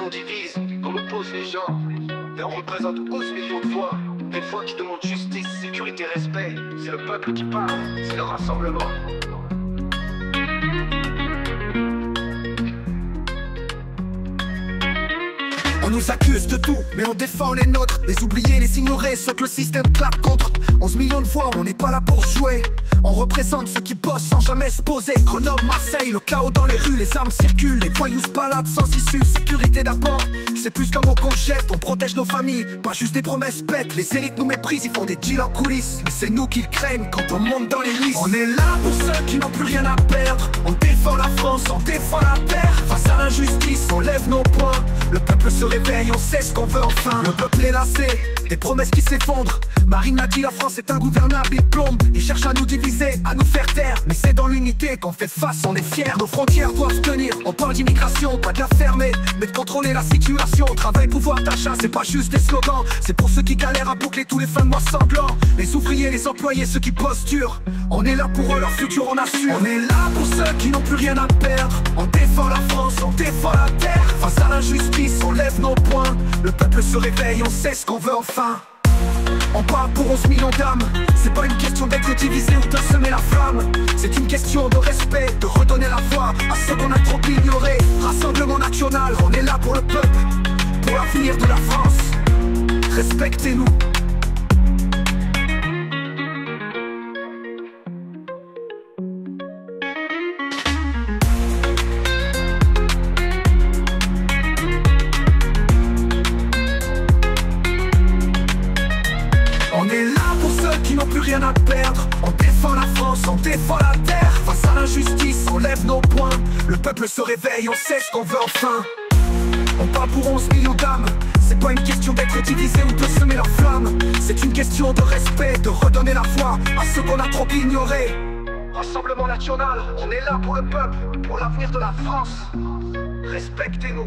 on divise, on oppose les gens. Et on représente 11 millions de voix. Des fois qui demandent justice, sécurité, respect. C'est le peuple qui parle, c'est le rassemblement. On nous accuse de tout, mais on défend les nôtres. Les oublier, les ignorer, ceux que le système claque contre. 11 millions de voix, on n'est pas là pour jouer. On représente ceux qui bossent sans jamais se poser. Grenoble, Marseille, le chaos dans les rues, les armes circulent, les voyous se baladent sans issue. Sécurité d'abord, c'est plus qu'un mot qu'on jette. On protège nos familles, pas juste des promesses bêtes. Les élites nous méprisent, ils font des deals en coulisses. Mais c'est nous qu'ils craignent quand on monte dans les listes. On est là pour ceux qui n'ont plus rien à perdre. On défend la France, on défend la terre. Face à l'injustice, on lève nos poings. Le peuple se réveille, on sait ce qu'on veut enfin. Le peuple est lassé, des promesses qui s'effondrent. Marine a dit la France est ingouvernable, il plombe. Il cherche à nous diviser, à nous faire taire. Mais c'est dans l'unité qu'on fait face, on est fiers. Nos frontières doivent tenir, on parle d'immigration, pas de la fermer, mais de contrôler la situation. Travail, pouvoir d'achat, c'est pas juste des slogans. C'est pour ceux qui galèrent à boucler tous les fins de mois sanglants. Les ouvriers, les employés, ceux qui bossent dur. On est là pour eux, leur futur on assure. On est là pour ceux qui n'ont plus rien à perdre. On défend la France, on défend la terre. Face à l'injustice, on lève nos poings. Le peuple se réveille, on sait ce qu'on veut enfin. On parle pour 11 millions d'âmes. C'est pas une question d'être divisé ou de semer la flamme. C'est une question de respect, de redonner la voix à ceux qu'on a trop ignorés. Rassemblement national, on est là pour le peuple, pour l'avenir de la France. Respectez-nous. On est là pour ceux qui n'ont plus rien à perdre. On défend la France, on défend la terre. Face à l'injustice, on lève nos poings. Le peuple se réveille, on sait ce qu'on veut enfin. On parle pour 11 millions d'âmes. C'est pas une question d'être divisé ou de semer leur flamme. C'est une question de respect, de redonner la foi à ceux qu'on a trop ignorés. Rassemblement national, on est là pour le peuple, pour l'avenir de la France. Respectez-nous.